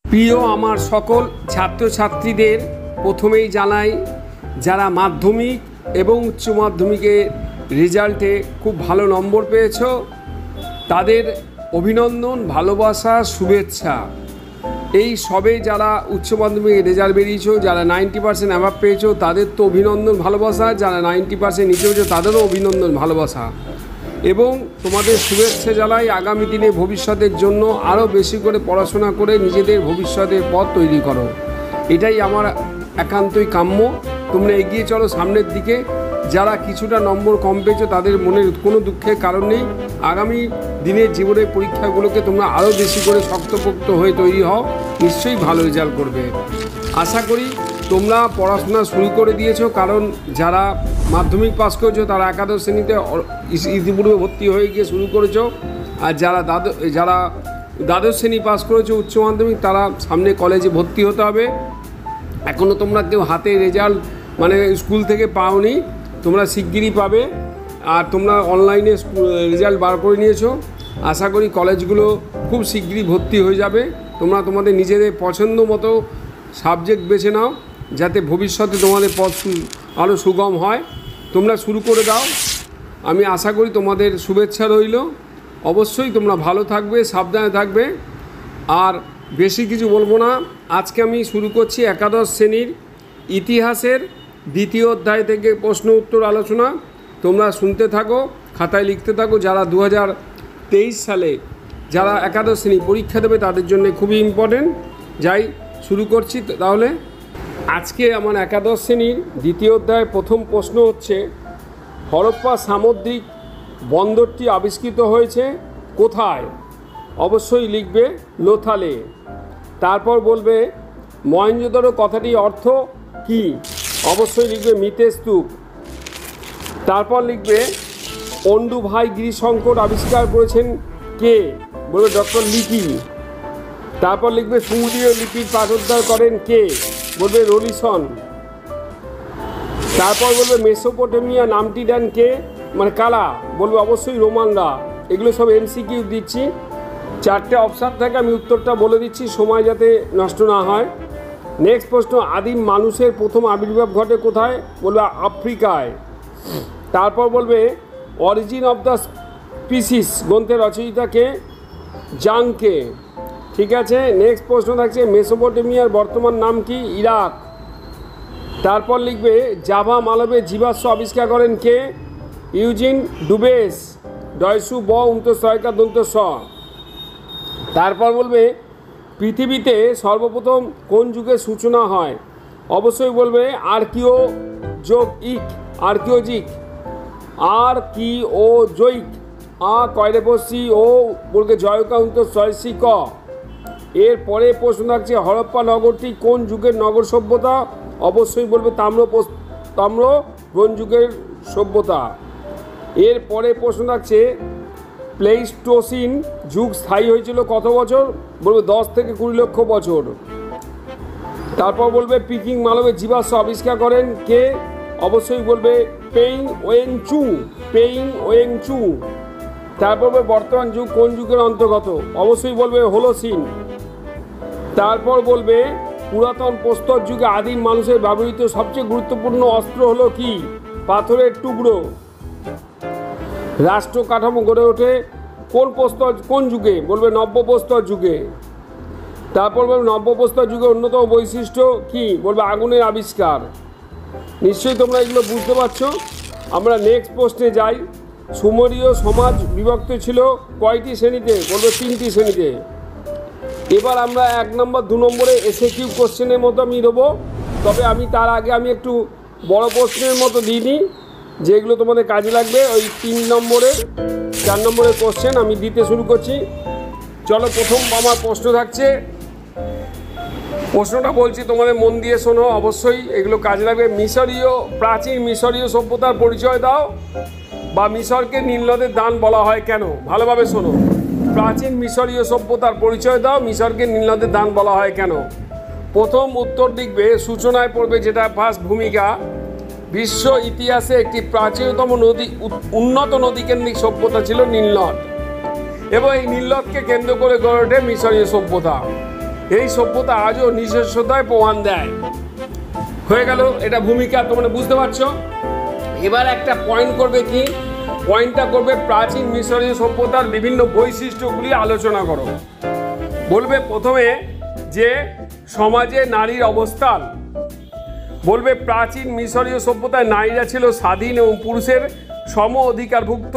প্রিয় আমার সকল ছাত্রছাত্রীদের প্রথমেই জানাই, যারা মাধ্যমিক এবং উচ্চ মাধ্যমিকের রেজাল্টে খুব ভালো নম্বর পেয়েছো তাদের অভিনন্দন, ভালোবাসা, শুভেচ্ছা। এই সবে যারা উচ্চ মাধ্যমিকের রেজাল্ট বেরিয়েছো, যারা 90% অ্যাভাব পেয়েছো তাদের তো অভিনন্দন, ভালোবাসা। যারা 90% নিচে হয়েছে তাদেরও অভিনন্দন, ভালোবাসা এবং তোমাদের শুভেচ্ছা জানাই। আগামী দিনে ভবিষ্যতের জন্য আরও বেশি করে পড়াশোনা করে নিজেদের ভবিষ্যতের পথ তৈরি করো, এটাই আমার একান্তই কাম্য। তোমরা এগিয়ে চলো সামনের দিকে। যারা কিছুটা নম্বর কম পেয়েছো তাদের মনের কোনো দুঃখের কারণ নেই। আগামী দিনের জীবনের পরীক্ষাগুলোকে তোমরা আরও বেশি করে শক্তপোক্ত হয়ে তৈরি হও, নিশ্চয়ই ভালো রেজাল্ট করবে। আশা করি তোমরা পড়াশোনা শুরু করে দিয়েছো, কারণ যারা মাধ্যমিক পাস করেছো তারা একাদশ শ্রেণীতে ইতিপূর্বে ভর্তি হয়ে গিয়ে শুরু করেছো, আর যারা দ্বাদশ শ্রেণী পাস করেছো উচ্চ মাধ্যমিক তারা সামনে কলেজে ভর্তি হতে হবে। এখনও তোমরা কেউ হাতে রেজাল্ট মানে স্কুল থেকে পাওনি, তোমরা শিগগিরই পাবে। আর তোমরা অনলাইনে রেজাল্ট বার করে নিয়েছো, আশা করি কলেজগুলো খুব শিগগিরই ভর্তি হয়ে যাবে। তোমরা তোমাদের নিজেদের পছন্দ মতো সাবজেক্ট বেছে নাও, যাতে ভবিষ্যতে তোমাদের পথ আরও সুগম হয়। তোমরা শুরু করে দাও, আমি আশা করি তোমাদের শুভেচ্ছা রইল। অবশ্যই তোমরা ভালো থাকবে, সাবধানে থাকবে। আর বেশি কিছু বলবো না, আজকে আমি শুরু করছি একাদশ শ্রেণীর ইতিহাসের দ্বিতীয় অধ্যায় থেকে প্রশ্ন উত্তর আলোচনা। তোমরা শুনতে থাকো, খাতায় লিখতে থাকো। যারা 2023 সালে যারা একাদশ শ্রেণী পরীক্ষা দেবে তাদের জন্য খুবই ইম্পর্টেন্ট। যাই শুরু করছি তাহলে। আজকে আমার একাদশ শ্রেণীর দ্বিতীয় অধ্যায়ের প্রথম প্রশ্ন হচ্ছে, হরপ্পা সামুদ্রিক বন্দরটি আবিষ্কৃত হয়েছে কোথায়? অবশ্যই লিখবে লোথালে। তারপর বলবে মহেঞ্জোদারো কথাটির অর্থ কি? অবশ্যই লিখবে মিতে স্তূপ। তারপর লিখবে ওন্ডুভাই গিরিশঙ্কর আবিষ্কার করেছেন কে? বলবে ডক্টর লিপি। তারপর লিখবে সুমেরীয় লিপির পাঠোদ্ধার করেন কে? বলবে রলিসন। তারপর বলবে মেসোপটেমিয়া নামটি দেন কে? মানে কারা? বলবে অবশ্যই রোমানরা। এগুলো সব এমসিকিউ দিচ্ছি, 4টে অপশান থাকে, আমি উত্তরটা বলে দিচ্ছি সময় যাতে নষ্ট না হয়। নেক্সট প্রশ্ন, আদিম মানুষের প্রথম আবির্ভাব ঘটে কোথায়? বলবে আফ্রিকায়। তারপর বলবে অরিজিন অফ দ্য স্পিসিস গ্রন্থের রচয়িতাকে? জাংকে। ঠিক আছে। নেক্সট প্রশ্ন থাকছে মেসোপটেমিয়ার বর্তমান নাম কি? ইরাক। তারপর লিখবে জাভা মালবে জীবাশ্ম আবিষ্কার করেন কে? ইউজিন ডুবেস। ডয়সু ব উন্তসয়কা দন্ত স। তারপর বলবে পৃথিবীতে সর্বপ্রথম কোন যুগের সূচনা হয়? অবশ্যই বলবে আর্কিওজিক। কয়রেপসি ও বলবে জয়কা উন্তসয়সি ক। এরপরে প্রশ্ন থাকছে হরপ্পা নগরটি কোন যুগের নগর সভ্যতা? অবশ্যই বলবে তাম্র ব্রোঞ্জ যুগের সভ্যতা। এরপরে প্রশ্ন থাকছে প্লেইস্টোসিন যুগ স্থায়ী হয়েছিল কত বছর? বলবে 10 থেকে 20 লক্ষ বছর। তারপর বলবে পিকিং মালবে জীবাশ্ম আবিষ্কার করেন কে? অবশ্যই বলবে পেইং ওয়েং চু। তারপর বলবে বর্তমান যুগ কোন যুগের অন্তর্গত? অবশ্যই বলবে হোলোসিন। তারপর বলবে পুরাতন প্রস্তর যুগে আদিম মানুষের ব্যবহৃত সবচেয়ে গুরুত্বপূর্ণ অস্ত্র হলো কি? পাথরের টুকরো। রাষ্ট্র কাঠামো গড়ে ওঠে কোন যুগে? বলবে নব্যপ্রস্তর যুগে। তারপর বলবে নব্যপ্রস্তর যুগে অন্যতম বৈশিষ্ট্য কি? বলবে আগুনের আবিষ্কার। নিশ্চয়ই তোমরা এগুলো বুঝতে পারছো। আমরা নেক্সট প্রশ্নে যাই। সুমেরীয় সমাজ বিভক্ত ছিল কয়টি শ্রেণীতে? বলবে 3টি শ্রেণীতে। এবার আমরা 1 নম্বর 2 নম্বরে এসএকিউ কোশ্চেনের মতো আমি দেবো, তবে আমি তার আগে আমি একটু বড় প্রশ্নের মতো দিয়ে নিই, যেগুলো তোমাদের কাজে লাগবে। ওই 3 নম্বরের 4 নম্বরের কোশ্চেন আমি দিতে শুরু করছি। চলো, প্রথম আমার প্রশ্ন থাকছে, প্রশ্নটা বলছি তোমাদের মন দিয়ে শোনো, অবশ্যই এগুলো কাজে লাগবে। প্রাচীন মিশরীয় সভ্যতার পরিচয় দাও, বা মিশরকে নীল নদের দান বলা হয় কেন? ভালোভাবে শোনো। প্রাচীন মিশরীয় সভ্যতার পরিচয় দাও, মিশরকে নীল নদের দান বলা হয় কেন? প্রথম উত্তর লিখবে সূচনায় পড়বে, যেটা ফার্স্ট ভূমিকা, বিশ্ব ইতিহাসে একটি প্রাচীনতম উন্নত নদীকেন্দ্রিক সভ্যতা ছিল নীলনদ, এবং এই নীলনদকে কেন্দ্র করে গড়ে ওঠে মিশরীয় সভ্যতা। এই সভ্যতা আজও নিজস্বতায় প্রমাণ দেয়। হয়ে গেল এটা ভূমিকা, তোমরা বুঝতে পারছো। এবার একটা পয়েন্ট করবে, কি পয়েন্টটা করবে, প্রাচীন মিশরীয় সভ্যতার বিভিন্ন বৈশিষ্ট্যগুলি আলোচনা করো। বলবে প্রথমে যে সমাজে নারীর অবস্থান, বলবে প্রাচীন মিশরীয় সভ্যতায় নারীরা ছিল স্বাধীন এবং পুরুষের সম অধিকারভুক্ত,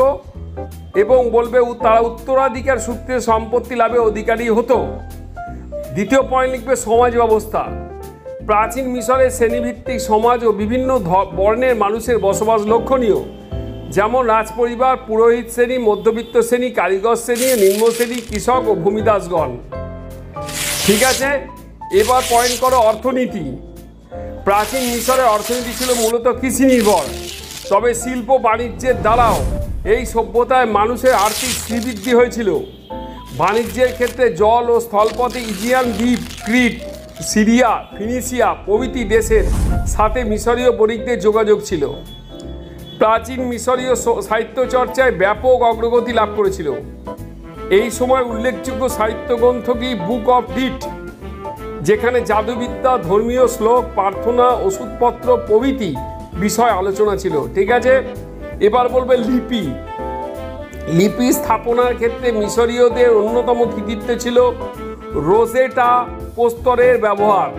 এবং বলবে তারা উত্তরাধিকার সূত্রে সম্পত্তি লাভে অধিকারী হতো। দ্বিতীয় পয়েন্ট লিখবে সমাজ ব্যবস্থা। প্রাচীন মিশরের শ্রেণীভিত্তিক সমাজ ও বিভিন্ন বর্ণের মানুষের বসবাস লক্ষণীয়, যেমন রাজপরিবার, পুরোহিত শ্রেণী, মধ্যবিত্ত শ্রেণী, কারিগর শ্রেণী, নিম্ন শ্রেণী, কৃষক ও ভূমিদাসগণ। ঠিক আছে, এবার পয়েন্ট করো অর্থনীতি। প্রাচীন মিশরের অর্থনীতি ছিল মূলত কৃষি নির্ভর, তবে শিল্প বাণিজ্যের দ্বারাও এই সভ্যতায় মানুষের আর্থিক শ্রীবৃদ্ধি হয়েছিল। বাণিজ্যের ক্ষেত্রে জল ও স্থলপথে ইজিয়ান দ্বীপ, ক্রিট, সিরিয়া, ফিনিশিয়া প্রভৃতি দেশের সাথে মিশরীয় বণিকদের যোগাযোগ ছিল। প্রাচীন মিশরীয় সাহিত্য চর্চায় ব্যাপক অগ্রগতি লাভ করেছিল। এই সময় উল্লেখযোগ্য সাহিত্য গ্রন্থ কি বুক অফ ডিট, যেখানে জাদুবিদ্যা, ধর্মীয় শ্লোক, প্রার্থনা, ওষুধপত্র প্রভৃতি বিষয় আলোচনা ছিল। ঠিক আছে, এবার বলবে লিপি। লিপি স্থাপনার ক্ষেত্রে মিশরীয়দের অন্যতম কৃতিত্ব ছিল রোজেটা প্রস্তরের ব্যবহার।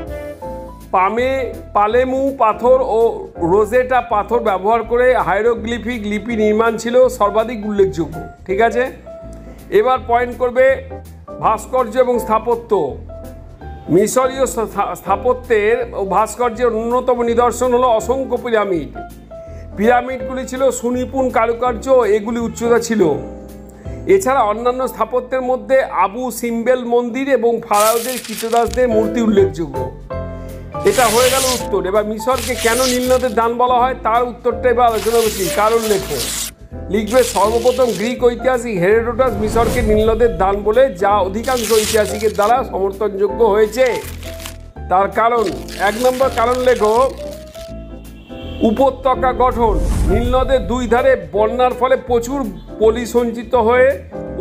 পালেমু পাথর ও রোজেটা পাথর ব্যবহার করে হাইরোগ্লিফিক লিপি নির্মাণ ছিল সর্বাধিক উল্লেখযোগ্য। ঠিক আছে, এবার পয়েন্ট করবে ভাস্কর্য এবং স্থাপত্য। মিশরীয় স্থাপত্যের ও ভাস্কর্যের অন্যতম নিদর্শন হলো অসংখ্য পিরামিড। পিরামিডগুলি ছিল সুনিপুণ কারুকার্য, এগুলি উচ্চতা ছিল। এছাড়া অন্যান্য স্থাপত্যের মধ্যে আবু সিম্বেল মন্দির এবং ফারাওদের কৃতদাসদের মূর্তি উল্লেখযোগ্য। এটা হয়ে গেল উত্তর। এবার মিশরকে কেন নীলনদের দান বলা হয় তার উত্তরটা এবার আলোচনা করছি। কারণ লেখো, লিখবে সর্বপ্রথম গ্রিক ঐতিহাসিক হেরোডোটাস মিশরকে নীলনদের দান বলে, যা অধিকাংশ ঐতিহাসিকের দ্বারা সমর্থনযোগ্য হয়েছে। তার কারণ, 1 নম্বর কারণ লেখো, উপত্যকা গঠন। নীলনদের দুই ধারে বন্যার ফলে প্রচুর পলি সঞ্চিত হয়ে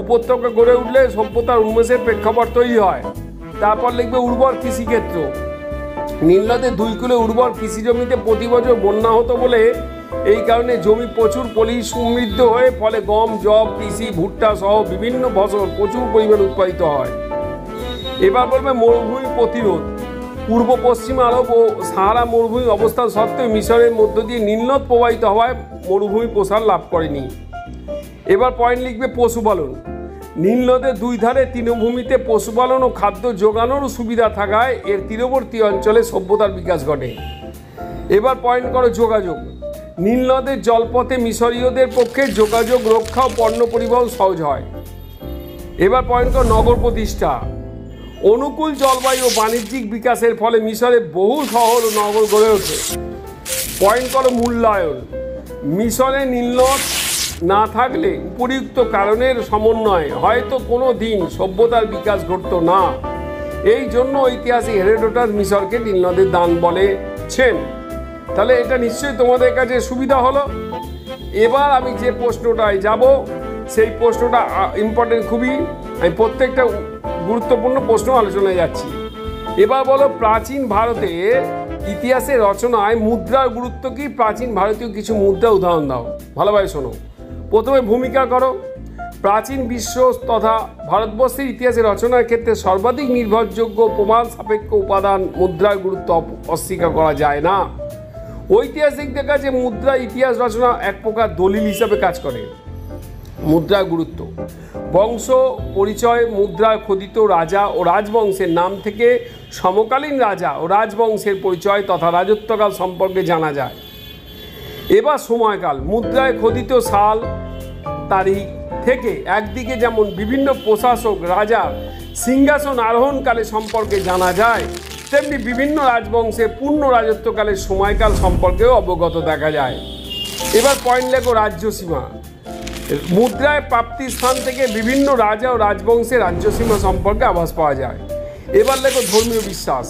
উপত্যকা গড়ে উঠলে সভ্যতার উন্মেষের প্রেক্ষাপট তৈরি হয়। তারপর লিখবে উর্বর কৃষিক্ষেত্র। নীলনদের দুই কূলে উর্বর কৃষি জমিতে প্রতি বছর বন্যা হতো বলে এই কারণে জমি প্রচুর পলি সমৃদ্ধ হয়ে ফলে গম, জব, কৃষি, ভুট্টা সহ বিভিন্ন ফসল প্রচুর পরিমাণে উৎপাদিত হয়। এবার বলবে মরুভূমি প্রতিরোধ। পূর্ব পশ্চিম আরব ও সাহারা মরুভূমি অবস্থান সত্ত্বেও মিশরের মধ্য দিয়ে নীলনদ প্রবাহিত হওয়ায় মরুভূমি প্রসার লাভ করেনি। এবার পয়েন্ট লিখবে পশুপালন। নীলনদের দুই ধারে তৃণভূমিতে পশুপালন ও খাদ্য যোগানোরও সুবিধা থাকায় এর তীরবর্তী অঞ্চলে সভ্যতার বিকাশ ঘটে। এবার পয়েন্ট করো যোগাযোগ। নীলনদের জলপথে মিশরীয়দের পক্ষে যোগাযোগ, রক্ষা ও পণ্য পরিবহন সহজ হয়। এবার পয়েন্ট করো নগর প্রতিষ্ঠা। অনুকূল জলবায়ু ও বাণিজ্যিক বিকাশের ফলে মিশরে বহু শহর ও নগর গড়ে ওঠে। পয়েন্ট করো মূল্যায়ন। মিশরে নীলনদ না থাকলে উপরিউক্ত কারণের সমন্বয়ে হয়তো কোনো দিন সভ্যতার বিকাশ ঘটত না। এই জন্য ঐতিহাসিক হেরোডোটাস মিশরকে নীলনদের দান বলেছেন। তাহলে এটা নিশ্চয়ই তোমাদের কাছে সুবিধা হলো। এবার আমি যে প্রশ্নটায় যাব সেই প্রশ্নটা ইম্পর্টেন্ট খুবই। আমি প্রত্যেকটা গুরুত্বপূর্ণ প্রশ্ন আলোচনায় যাচ্ছি। এবার বলো, প্রাচীন ভারতে ইতিহাসের রচনায় মুদ্রার গুরুত্ব কি? প্রাচীন ভারতীয় কিছু মুদ্রা উদাহরণ দাও, ভালোভাবে শোনো। প্রথমে ভূমিকা করো। প্রাচীন বিশ্ব তথা ভারতবর্ষের ইতিহাসের রচনার ক্ষেত্রে সর্বাধিক নির্ভরযোগ্য প্রমাণ সাপেক্ষ উপাদান মুদ্রার গুরুত্ব অস্বীকার করা যায় না। ঐতিহাসিকদের কাছে মুদ্রা ইতিহাস রচনা এক প্রকার দলিল হিসাবে কাজ করে। মুদ্রার গুরুত্ব, বংশ পরিচয়। মুদ্রায় খোদিত রাজা ও রাজবংশের নাম থেকে সমকালীন রাজা ও রাজবংশের পরিচয় তথা রাজত্বকাল সম্পর্কে জানা যায়। এবার সময়কাল, মুদ্রায় খোদিত সাল তারিখ থেকে একদিকে যেমন বিভিন্ন প্রশাসক রাজা সিংহাসন আরোহণকালে সম্পর্কে জানা যায়, তেমনি বিভিন্ন রাজবংশের পূর্ণ রাজত্বকালের সময়কাল সম্পর্কেও অবগত দেখা যায়। এবার পয়েন্ট লেখো রাজ্যসীমা। মুদ্রায় প্রাপ্তির স্থান থেকে বিভিন্ন রাজা ও রাজবংশের রাজ্যসীমা সম্পর্কে আভাস পাওয়া যায়। এবার লেখো ধর্মীয় বিশ্বাস।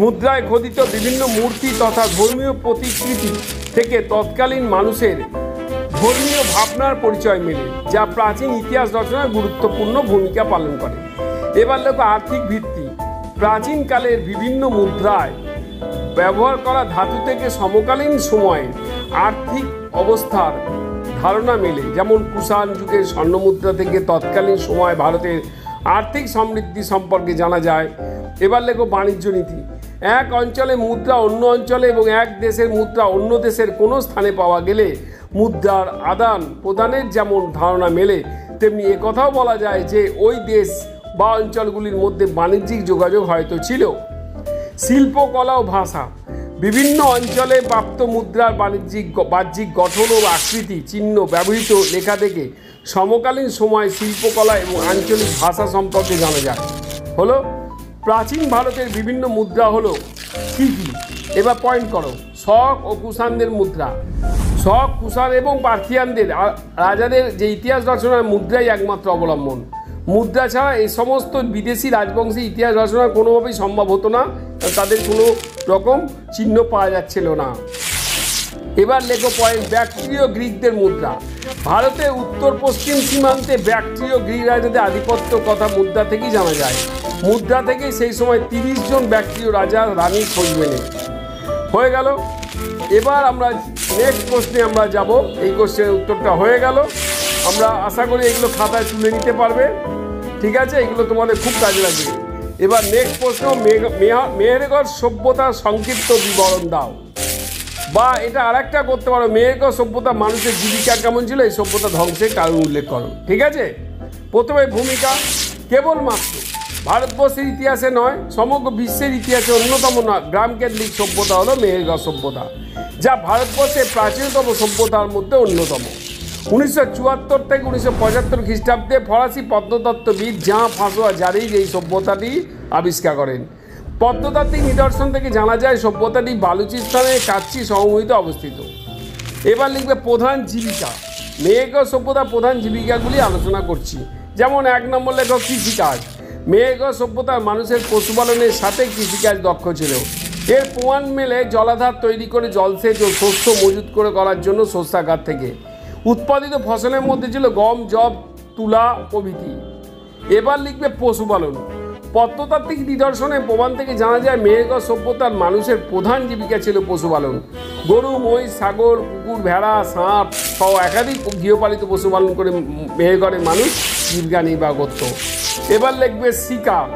মুদ্রায় খোদিত বিভিন্ন মূর্তি তথা ধর্মীয় প্রতিকৃতি থেকে তৎকালীন মানুষের ধর্মীয় ভাবনার পরিচয় মেলে, যা প্রাচীন ইতিহাস রচনায় গুরুত্বপূর্ণ ভূমিকা পালন করে। এবার লেখো আর্থিক ভিত্তি। প্রাচীনকালের বিভিন্ন মুদ্রায় ব্যবহার করা ধাতু থেকে সমকালীন সময়ে আর্থিক অবস্থার ধারণা মেলে। যেমন কুষাণ যুগের স্বর্ণমুদ্রা থেকে তৎকালীন সময় ভারতের আর্থিক সমৃদ্ধি সম্পর্কে জানা যায়। এবার লেখো বাণিজ্য নীতি। এক অঞ্চলে মুদ্রা অন্য অঞ্চলে এবং এক দেশের মুদ্রা অন্য দেশের কোনো স্থানে পাওয়া গেলে মুদ্রার আদান প্রদানের যেমন ধারণা মেলে, তেমনি একথাও বলা যায় যে ওই দেশ বা অঞ্চলগুলির মধ্যে বাণিজ্যিক যোগাযোগ হয়তো ছিল। শিল্পকলা ও ভাষা। বিভিন্ন অঞ্চলে প্রাপ্ত মুদ্রার বাহ্যিক গঠন ও আকৃতি চিহ্ন ব্যবহৃত লেখা থেকে সমকালীন সময় শিল্পকলা এবং আঞ্চলিক ভাষা সম্পর্কে জানা যায়। হলো প্রাচীন ভারতের বিভিন্ন মুদ্রা হলো কী কী? এবার পয়েন্ট করো। শক ও কুষাণদের মুদ্রা। শক, কুষাণ এবং পার্থিয়ানদের রাজাদের যে ইতিহাস রচনার মুদ্রাই একমাত্র অবলম্বন। মুদ্রা ছাড়া এই সমস্ত বিদেশি রাজবংশী ইতিহাস রচনা কোনোভাবেই সম্ভব হতো না, তাদের কোনো রকম চিহ্ন পাওয়া যাচ্ছিল না। এবার লেখো পয়েন্ট। ব্যাক্ট্রিয় গ্রিকদের মুদ্রা। ভারতের উত্তর পশ্চিম সীমান্তে ব্যাক্ট্রিয় গ্রিক রাজাদের আধিপত্য কথা মুদ্রা থেকেই জানা যায়। মুদ্রা থেকে সেই সময় 30 জন ব্যাক্ট্রিয় রাজা রানীর খোঁজ মেলে। হয়ে গেল। এবার আমরা নেক্সট প্রশ্নে আমরা যাব। এই কোশ্চেনের উত্তরটা হয়ে গেল। আমরা আশা করি এগুলো খাতায় তুলে নিতে পারবে। ঠিক আছে, এগুলো তোমাদের খুব কাজে লাগবে। এবার নেক্সট প্রশ্ন, মেহেরগড় সভ্যতার সংক্ষিপ্ত বিবরণ দাও। বা এটা আরেকটা করতে পারো, মেহেরগড় সভ্যতা মানুষের জীবিকা কেমন ছিল, এই সভ্যতা ধ্বংসের কারণ উল্লেখ করো। ঠিক আছে, প্রথমে ভূমিকা। কেবলমাত্র ভারতবর্ষের ইতিহাসে নয়, সমগ্র বিশ্বের ইতিহাসে অন্যতম গ্রামকেন্দ্রিক সভ্যতা হলো মেহেরগড় সভ্যতা, যা ভারতবর্ষের প্রাচীনতম সভ্যতার মধ্যে অন্যতম। 1974 থেকে 1975 খ্রিস্টাব্দে ফরাসি প্রত্নতত্ত্ববিদ জাঁ ফ্রাঁসোয়া জারিজ এই সভ্যতাটি আবিষ্কার করেন। প্রত্নতাত্ত্বিক নিদর্শন থেকে জানা যায় সভ্যতাটি বালুচিস্তানের কাচ্চি সমভূমিতে অবস্থিত। এবার লিখবে প্রধান জীবিকা। মেহেরগড় সভ্যতার প্রধান জীবিকাগুলি আলোচনা করছি। যেমন 1 নম্বর লেখো কৃষিকাজ। মেহেরগড় সভ্যতার মানুষের পশুপালনের সাথে কৃষিকাজ দক্ষ ছিল। এর প্রমাণ মেলে জলাধার তৈরি করে জলসেচ ও শস্য মজুত করে করার জন্য শস্যাগার থেকে। উৎপাদিত ফসলের মধ্যে ছিল গম, যব, তুলা প্রভৃতি। এবার লিখবে পশুপালন। প্রত্নতাত্ত্বিক নিদর্শনের প্রমাণ থেকে জানা যায় মেহেরগড় সভ্যতার মানুষের প্রধান জীবিকা ছিল পশুপালন। গরু, মহিষ, ছাগল, কুকুর, ভেড়া, ষাঁড় সহ একাধিক গৃহপালিত পশুপালন করে মেহেরগড়ের মানুষ জীবিকা নির্বাহ করত। এবার লিখবে শিকার।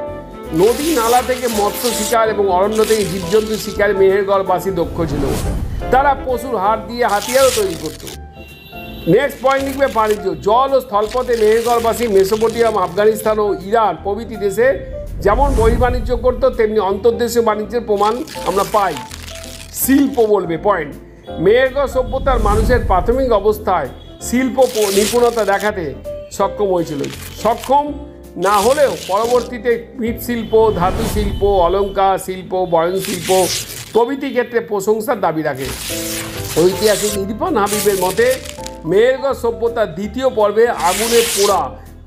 নদী নালা থেকে মৎস্য শিকার এবং অরণ্য থেকে জীবজন্তু শিকারে মেহেরগড়বাসী দক্ষ ছিল। তারা পশুর হাড় দিয়ে হাতিয়ারও তৈরি করত। নেক্সট পয়েন্ট লিখবে বাণিজ্য। জল ও স্থলপথে মেহেরগড়বাসী মেসোপটেমিয়া, আফগানিস্তান ও ইরান প্রভৃতি দেশে যেমন বহির্বাণিজ্য করত, তেমনি অন্তর্দেশীয় বাণিজ্যের প্রমাণ আমরা পাই। শিল্প বলবে পয়েন্ট। মেহেরগড় সভ্যতার মানুষের প্রাথমিক অবস্থায় শিল্প নিপুণতা দেখাতে সক্ষম হয়েছিল। সক্ষম না হলেও পরবর্তীতে মৃৎশিল্প, ধাতু শিল্প, অলঙ্কার শিল্প, বয়ন শিল্প প্রভৃতি ক্ষেত্রে প্রশংসার দাবি রাখে। ঐতিহাসিক ইরফান হাবিবের মতে মেহেরগড় সভ্যতার দ্বিতীয় পর্বে আগুনে পোড়া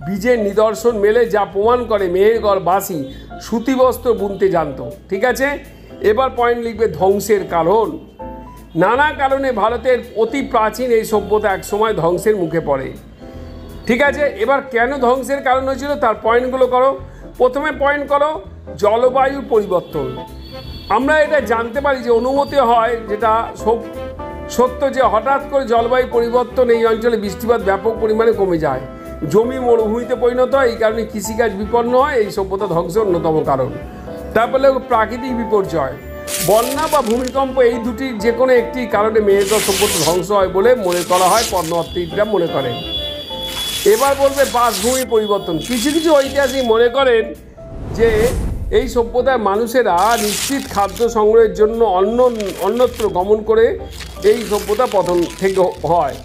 বীজের নিদর্শন মেলে, যা প্রমাণ করে মেহেরগড়বাসী সুতিবস্ত্র বুনতে জানত। ঠিক আছে, এবার পয়েন্ট লিখবে ধ্বংসের কারণ। নানা কারণে ভারতের অতি প্রাচীন এই সভ্যতা একসময় ধ্বংসের মুখে পড়ে। ঠিক আছে, এবার কেন ধ্বংসের কারণ হয়েছিল তার পয়েন্টগুলো করো। প্রথমে পয়েন্ট করো জলবায়ুর পরিবর্তন। আমরা এটা জানতে পারি যে অনুমতি হয়, যেটা সত্য যে হঠাৎ করে জলবায়ু পরিবর্তন এই অঞ্চলে বৃষ্টিপাত ব্যাপক পরিমাণে কমে যায়, জমি মরুভূমিতে পরিণত হয়, এই কারণে কৃষিকাজ বিপন্ন হয়। এই সভ্যতা ধ্বংসের অন্যতম কারণ। তারপরে প্রাকৃতিক বিপর্যয়, বন্যা বা ভূমিকম্প, এই দুটির যে কোনো একটি কারণে মেহেরগড় সভ্যতা ধ্বংস হয় বলে মনে করা হয়, প্রত্নতত্ত্ববিদরা মনে করেন। এবার বলবে বাসভূমি পরিবর্তন। কিছু কিছু ঐতিহাসিক মনে করেন যে এই সভ্যতার মানুষেরা নিশ্চিত খাদ্য সংগ্রহের জন্য অন্যত্র গমন করে এই সভ্যতা পতন থেকে হয়।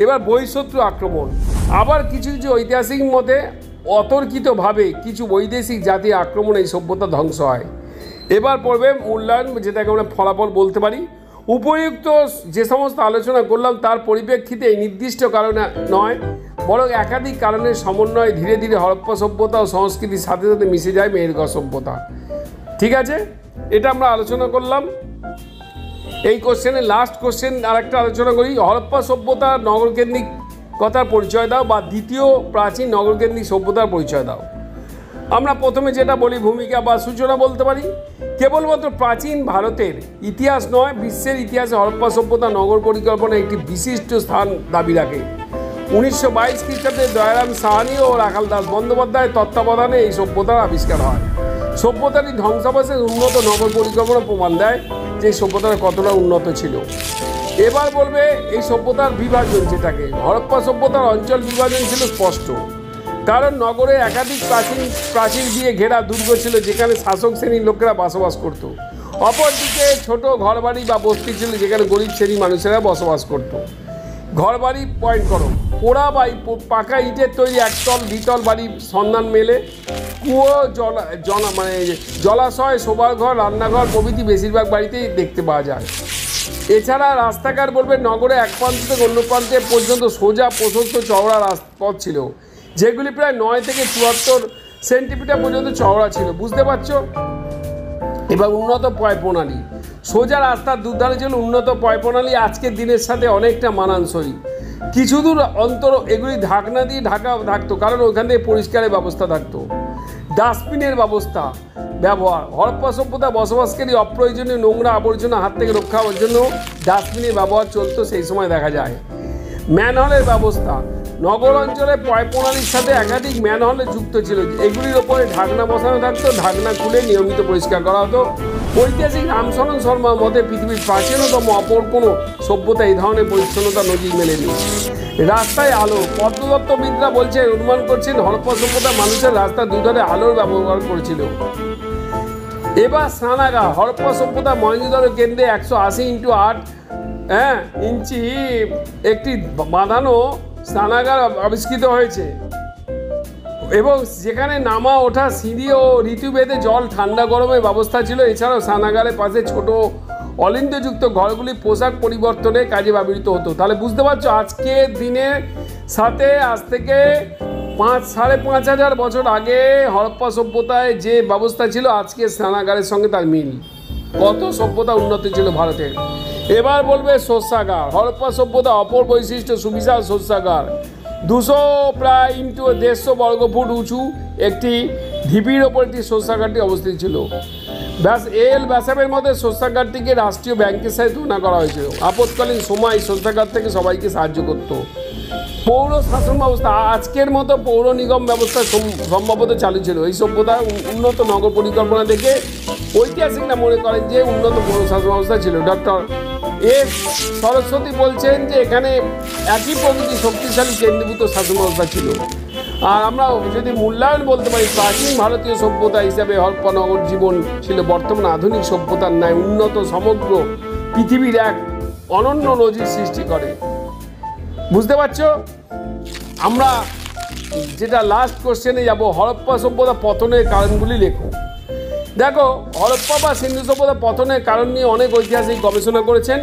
এবার বহিঃশত্রু আক্রমণ। আবার কিছু কিছু ঐতিহাসিক মতে অতর্কিতভাবে কিছু বৈদেশিক জাতির আক্রমণ এই সভ্যতা ধ্বংস হয়। এবার পড়বে মূল্যায়ন, যেটাকে আমরা ফলাফল বলতে পারি। উপযুক্ত যে সমস্ত আলোচনা করলাম তার পরিপ্রেক্ষিতে এই নির্দিষ্ট কারণে নয়, বরং একাধিক কারণের সমন্বয়ে ধীরে ধীরে হরপ্পা সভ্যতা ও সংস্কৃতির সাথে সাথে মিশে যায় মেহেরগড় সভ্যতা। ঠিক আছে, এটা আমরা আলোচনা করলাম। এই কোশ্চেনের লাস্ট কোশ্চেন আরেকটা আলোচনা করি। হরপ্পা সভ্যতা নগরকেন্দ্রিক কথার পরিচয় দাও, বা দ্বিতীয় প্রাচীন নগরকেন্দ্রিক সভ্যতার পরিচয় দাও। আমরা প্রথমে যেটা বলি ভূমিকা বা সূচনা বলতে পারি, কেবলমাত্র প্রাচীন ভারতের ইতিহাস নয়, বিশ্বের ইতিহাসে হরপ্পা সভ্যতা নগর পরিকল্পনা একটি বিশিষ্ট স্থান দাবি রাখে। 1922 খ্রিস্টাব্দে দয়ারাম সাহানি ও রাখাল দাস বন্দ্যোপাধ্যায়ের তত্ত্বাবধানে এই সভ্যতার আবিষ্কার হয়। সভ্যতাটি ধ্বংসাবশেষ উন্নত নগর পরিকল্পনা প্রমাণ দেয় যে সভ্যতাটা কতটা উন্নত ছিল। এবার বলবে এই সভ্যতার বিভাজন, যেটাকে হরপ্পা সভ্যতার অঞ্চল বিভাজন ছিল স্পষ্ট, কারণ নগরে একাধিক প্রাচীর দিয়ে ঘেরা দুর্গ ছিল যেখানে শাসক শ্রেণীর লোকেরা বসবাস করত। অপরদিকে ছোট ঘরবাড়ি বা বস্তি ছিল যেখানে গরিব শ্রেণীর মানুষেরা বসবাস করত। ঘরবাড়ি পয়েন্ট করো, পোড়া বা পাকা ইটের তৈরি একতল দ্বিতল বাড়ির সন্ধান মেলে। কুয়ো, জলাশয়, শোবার ঘর, রান্নাঘর প্রভৃতি বেশিরভাগ বাড়িতেই দেখতে পাওয়া যায়। এছাড়া রাস্তাঘাট বলবে নগরে এক প্রান্ত থেকে অন্য প্রান্তে পর্যন্ত সোজা প্রশস্ত চওড়া পথ ছিল, যেগুলি প্রায় 9 থেকে 74 সেন্টিমিটার পর্যন্ত চওড়া ছিল। বুঝতে পারছো? এবং উন্নত পয় প্রণালী, সোজা রাস্তার দুধারে ছিল উন্নত পয় প্রণালী, আজকের দিনের সাথে অনেকটা মানানসই। কিছু দূর অন্তর এগুলি ঢাকনা দিয়ে ঢাকা থাকতো, কারণ ওখান থেকে পরিষ্কারের ব্যবস্থা থাকতো। ডাস্টবিনের ব্যবহার, হরপ্পা সভ্যতা বসবাসকারী অপ্রয়োজনীয় নোংরা আবর্জনা হাত থেকে রক্ষা হওয়ার জন্য ডাস্টবিনের ব্যবহার চলতো, সেই সময় দেখা যায়। ম্যানহলের ব্যবস্থা, নগর অঞ্চলে পয় প্রণালীর সাথে একাধিক ম্যানহলে যুক্ত ছিল, এগুলির ওপরে ঢাকনা বসানো থাকতো, ঢাকনা খুলে নিয়মিত পরিষ্কার করা হতো। ঐতিহাসিক রামশরণ শর্মার মতে পৃথিবীর প্রাচীনতম অপর কোনো সভ্যতা এই ধরনের পরিচ্ছন্নতা নজির মেলেনি। রাস্তায় আলো, প্রত্নতত্ত্ববিদরা বলছেন, অনুমান করছেন হরপ্পা সভ্যতা মানুষের রাস্তার দুধারে আলোর ব্যবহার করেছিল। এবার স্নানাগার, হরপ্পা সভ্যতা মহেঞ্জোদারো কেন্দ্রে 180x8 ইঞ্চি একটি বাঁধানো স্নানাগার আবিষ্কৃত হয়েছে, এবং যেখানে নামা ওঠা সিঁড়ি ও ঋতুভেদে জল ঠান্ডা গরমের ব্যবস্থা ছিল। এছাড়াও স্নানাগারের পাশে ছোট অলিন্দযুক্ত ঘরগুলি পোশাক পরিবর্তনের কাজে ব্যবহৃত হতো। তাহলে বুঝতে পারছো আজকের দিনের সাথে আজ থেকে 5-5,500 বছর আগে হরপ্পা সভ্যতায় যে ব্যবস্থা ছিল আজকে স্নানাগারের সঙ্গে তার মিল। কত সভ্যতা উন্নত ছিল ভারতের। এবার বলবে শস্যাগার, হরপ্পা সভ্যতা অপর বৈশিষ্ট্য সুবিশাল শস্যাগার। 200 প্রায় ইন্টু 150 বর্গফুট উঁচু একটি ঢিপির ওপর একটি শস্যাগারটি অবস্থিত ছিল। ব্যাসাবের মধ্যে শস্যাগারটিকে রাষ্ট্রীয় ব্যাংকের সাথে তুলনা করা হয়েছিল। আপৎকালীন সময় শস্যাগার থেকে সবাইকে সাহায্য করত। পৌর শাসন ব্যবস্থা, আজকের মতো পৌর নিগম ব্যবস্থা সম্ভবত চালু ছিল। এই সভ্যতা উন্নত নগর পরিকল্পনা দেখে ঐতিহাসিকরা মনে করেন যে উন্নত পৌর শাসন ব্যবস্থা ছিল। ডক্টর এস সরস্বতী বলছেন যে এখানে একই প্রকৃতি শক্তিশালী কেন্দ্রীভূত শাসন ব্যবস্থা ছিল। আর আমরা যদি মূল্যায়ন বলতে পারি, প্রাচীন ভারতীয় সভ্যতা হিসাবে হরপ্পা নগর জীবন ছিল বর্তমান আধুনিক সভ্যতার ন্যায় উন্নত, সমগ্র পৃথিবীর এক অনন্য নজির সৃষ্টি করে। বুঝতে পারছো? আমরা যেটা লাস্ট কোশ্চেনে যাব, হরপ্পা সভ্যতা পতনের কারণগুলি লেখো। দেখো, হরপ্পা বা সিন্ধু সভ্যতা পতনের কারণ নিয়ে অনেক ঐতিহাসিক গবেষণা করেছেন।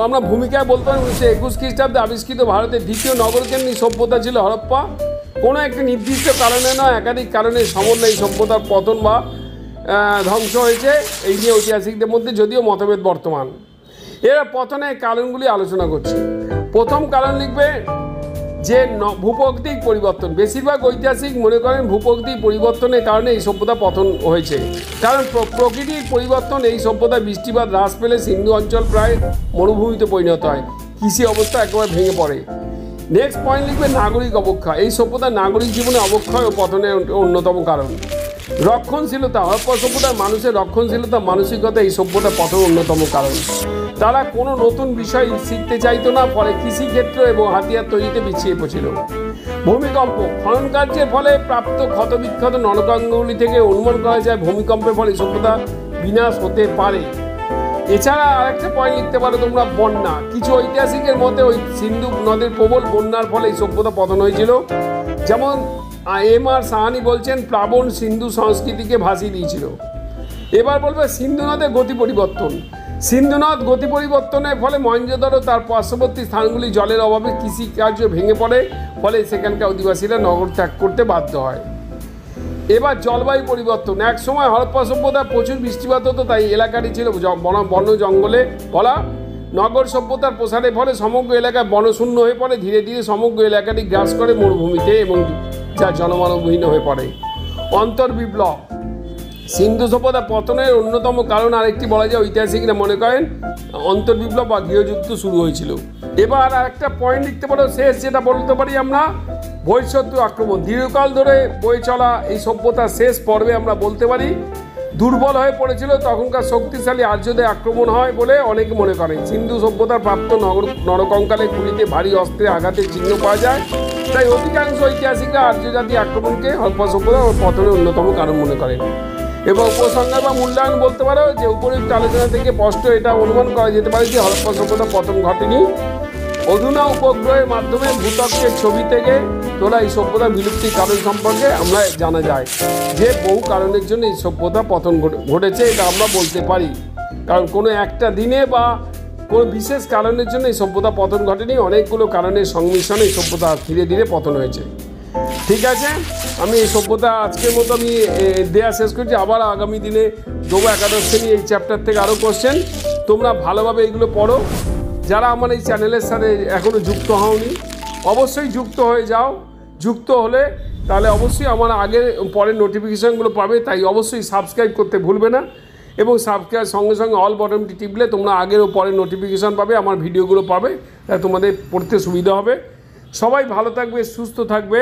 আমরা ভূমিকায় বলতে পারি 1921 খ্রিস্টাব্দে আবিষ্কৃত ভারতের দ্বিতীয় নগরকেন্দ্রিক সভ্যতা ছিল হরপ্পা। কোনো একটি নির্দিষ্ট কারণে নয়, একাধিক কারণে সমন্বয়ে এই সভ্যতার পতন বা ধ্বংস হয়েছে, এই নিয়ে ঐতিহাসিকদের মধ্যে যদিও মতভেদ বর্তমান। এরা পতনের কারণগুলি আলোচনা করছে। প্রথম কারণ লিখবে যে ভূপ্রকৃতিক পরিবর্তন। বেশিরভাগ ঐতিহাসিক মনে করেন ভূপ্রকৃতিক পরিবর্তনের কারণে এই সভ্যতা পতন হয়েছে, কারণ প্রকৃতির পরিবর্তন এই সভ্যতায় বৃষ্টিপাত হ্রাস পেলে সিন্ধু অঞ্চল প্রায় মরুভূমিতে পরিণত হয়, কৃষি অবস্থা একেবারে ভেঙে পড়ে। নেক্সট পয়েন্ট লিখবে নাগরিক অবক্ষয়। এই সভ্যতার নাগরিক জীবনে অবক্ষয় ও পতনের অন্যতম কারণ। রক্ষণশীলতা, হরপ্পা সভ্যতার মানুষের রক্ষণশীলতা মানসিকতা এই সভ্যতার পতনের অন্যতম কারণ। তারা কোনো নতুন বিষয় শিখতে চাইতো না, ফলে কৃষিক্ষেত্র এবং হাতিয়ার তৈরিতে পিছিয়ে পড়ছিল। ভূমিকম্প, খনন কার্যের ফলে প্রাপ্ত ক্ষতবিক্ষত নরকাঙ্গগুলি থেকে অনুমান করা যায় ভূমিকম্পের ফলে সভ্যতা বিনাশ হতে পারে। এছাড়া আরেকটা পয়েন্ট লিখতে পারো তোমরা, বন্যা। কিছু ঐতিহাসিকের মতে ওই সিন্ধু নদের প্রবল বন্যার ফলে এই সভ্যতা পতন হয়েছিল। যেমন M.R. সাহানি বলছেন প্লাবন সিন্ধু সংস্কৃতিকে ভাসিয়ে দিয়েছিল। এবার বলবে সিন্ধু নদের গতি পরিবর্তন। সিন্ধু নদ গতি পরিবর্তনের ফলে মহেঞ্জোদারো তার পার্শ্ববর্তী স্থানগুলি জলের অভাবে কৃষিকার্য ভেঙে পড়ে, ফলে সেখানকার অধিবাসীরা নগর ত্যাগ করতে বাধ্য হয়। এবার জলবায়ু পরিবর্তন। এক সময় হরপ্পা সভ্যতায় প্রচুর বৃষ্টিপাত হতো, তাই এলাকাটি ছিল বন জঙ্গলে ভরা। নগর সভ্যতার প্রসারের ফলে সমগ্র এলাকায় বনশূন্য হয়ে পড়ে। ধীরে ধীরে সমগ্র এলাকাটি গ্রাস করে মরুভূমিতে এবং যা জনমানবহীন হয়ে পড়ে। অন্তর্বিপ্লব সিন্ধু সভ্যতা পতনের অন্যতম কারণ আরেকটি বলা যায়, ঐতিহাসিকরা মনে করেন অন্তর্বিপ্লব বা গৃহযুদ্ধ শুরু হয়েছিল। এবার আরেকটা পয়েন্ট লিখতে পারো শেষ, যেটা বলতে পারি আমরা বহিঃশত্রু আক্রমণ। দীর্ঘকাল ধরে বয়ে চলা এই সভ্যতার শেষ পর্বে আমরা বলতে পারি দুর্বল হয়ে পড়েছিল তখনকার শক্তিশালী আর্যদের আক্রমণ হয় বলে অনেকে মনে করেন। সিন্ধু সভ্যতার প্রাপ্ত নরকঙ্কালে গুলিতে ভারী অস্ত্রে আঘাতের চিহ্ন পাওয়া যায়, তাই অধিকাংশ ঐতিহাসিকরা আর্য জাতি আক্রমণকে হরপ্পা সভ্যতা ও পতনের অন্যতম কারণ মনে করেন। এবং উপসংহার বা মূল্যায়ন বলতে পারো যে উপযুক্ত আলোচনা থেকে স্পষ্ট এটা অনুমান করা যেতে পারে যে হরপ্পা সভ্যতা পতন ঘটেনি। অধুনা উপগ্রহের মাধ্যমে ভূত্বকের ছবি থেকে তোলা এই সভ্যতার বিলুপ্তির কারণ সম্পর্কে আমরা জানা যায় যে বহু কারণের জন্য এই সভ্যতা পতন ঘটেছে, এটা আমরা বলতে পারি। কারণ কোনো একটা দিনে বা কোনো বিশেষ কারণের জন্য এই সভ্যতা পতন ঘটেনি, অনেকগুলো কারণের সংমিশ্রণে এই সভ্যতা ধীরে ধীরে পতন হয়েছে। ঠিক আছে, আমি এই সভ্যতা আজকের মতো আমি দেয়া শেষ করছি। আবার আগামী দিনে দেবো একাদশ শ্রেণী এই চ্যাপ্টার থেকে আরও কোশ্চেন। তোমরা ভালোভাবে এগুলো পড়ো। যারা আমার এই চ্যানেলের সাথে এখনও যুক্ত হওনি অবশ্যই যুক্ত হয়ে যাও। যুক্ত হলে তাহলে অবশ্যই আমার আগের পরের নোটিফিকেশানগুলো পাবে, তাই অবশ্যই সাবস্ক্রাইব করতে ভুলবে না। এবং সাবস্ক্রাইব সঙ্গে সঙ্গে অল বটনটি টিপলে তোমরা আগের ও পরের নোটিফিকেশান পাবে, আমার ভিডিওগুলো পাবে, তাই তোমাদের পড়তে সুবিধা হবে। সবাই ভালো থাকবে, সুস্থ থাকবে।